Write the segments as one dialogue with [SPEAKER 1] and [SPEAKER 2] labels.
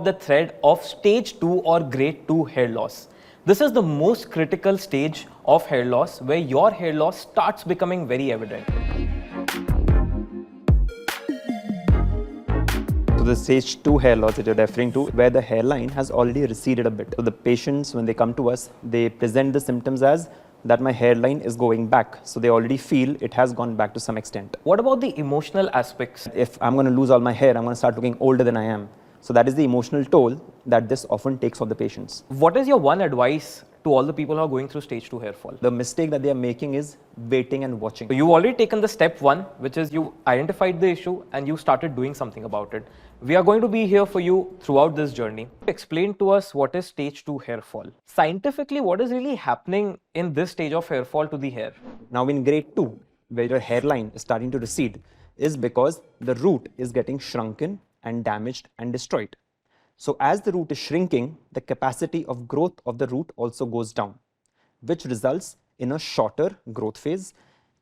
[SPEAKER 1] The thread of stage 2 or grade 2 hair loss. This is the most critical stage of hair loss where your hair loss starts becoming very evident.
[SPEAKER 2] So the stage 2 hair loss that you're referring to, where the hairline has already receded a bit. So the patients, when they come to us, they present the symptoms as that my hairline is going back. So they already feel it has gone back to some extent.
[SPEAKER 1] What about the emotional aspects?
[SPEAKER 2] If I'm going to lose all my hair, I'm going to start looking older than I am. So that is the emotional toll that this often takes on the patients.
[SPEAKER 1] What is your one advice to all the people who are going through stage 2 hair fall?
[SPEAKER 2] The mistake that they are making is waiting and watching.
[SPEAKER 1] So you've already taken the step 1, which is you identified the issue and you started doing something about it. We are going to be here for you throughout this journey. Explain to us what is stage 2 hair fall. Scientifically, what is really happening in this stage of hair fall to the hair?
[SPEAKER 2] Now in grade 2, where your hairline is starting to recede, is because the root is getting shrunken and damaged and destroyed. So as the root is shrinking, the capacity of growth of the root also goes down, which results in a shorter growth phase,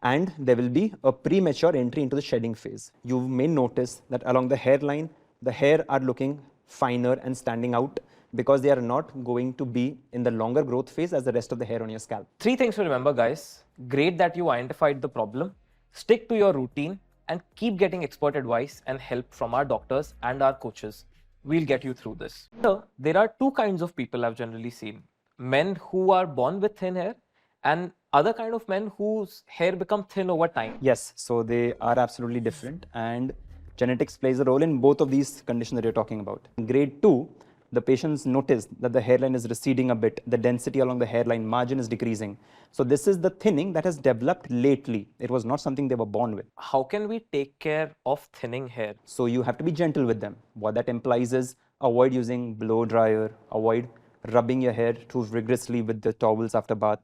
[SPEAKER 2] and there will be a premature entry into the shedding phase. You may notice that along the hairline, the hair are looking finer and standing out because they are not going to be in the longer growth phase as the rest of the hair on your scalp.
[SPEAKER 1] 3 things to remember, guys. Great that you identified the problem. Stick to your routine and keep getting expert advice and help from our doctors and our coaches. We'll get you through this. So, there are 2 kinds of people I've generally seen. Men who are born with thin hair and other kind of men whose hair become thin over time.
[SPEAKER 2] Yes, so they are absolutely different, and genetics plays a role in both of these conditions that you're talking about. In grade 2, the patients notice that the hairline is receding a bit, the density along the hairline margin is decreasing. So this is the thinning that has developed lately. It was not something they were born with.
[SPEAKER 1] How can we take care of thinning hair?
[SPEAKER 2] So you have to be gentle with them. What that implies is avoid using blow dryer, avoid rubbing your hair too rigorously with the towels after bath,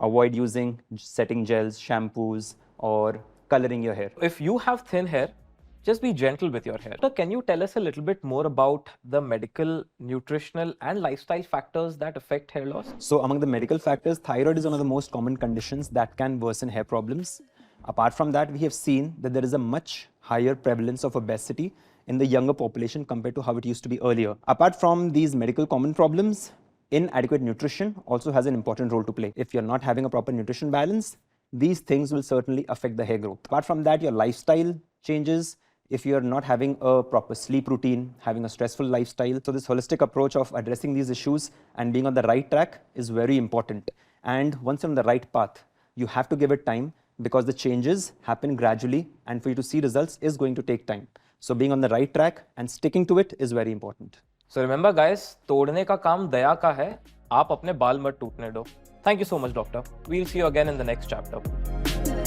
[SPEAKER 2] avoid using setting gels, shampoos, or coloring your hair.
[SPEAKER 1] If you have thin hair, just be gentle with your hair. So can you tell us a little bit more about the medical, nutritional and lifestyle factors that affect hair loss?
[SPEAKER 2] So among the medical factors, thyroid is one of the most common conditions that can worsen hair problems. Apart from that, we have seen that there is a much higher prevalence of obesity in the younger population compared to how it used to be earlier. Apart from these medical common problems, inadequate nutrition also has an important role to play. If you're not having a proper nutrition balance, these things will certainly affect the hair growth. Apart from that, your lifestyle changes. If you're not having a proper sleep routine, having a stressful lifestyle. So this holistic approach of addressing these issues and being on the right track is very important. And once you're on the right path, you have to give it time because the changes happen gradually, and for you to see results is going to take time. So being on the right track and sticking to it is very important.
[SPEAKER 1] So remember guys, तोड़ने का काम दया का है, आप अपने बाल मत टूटने दो. Thank you so much, doctor. We'll see you again in the next chapter.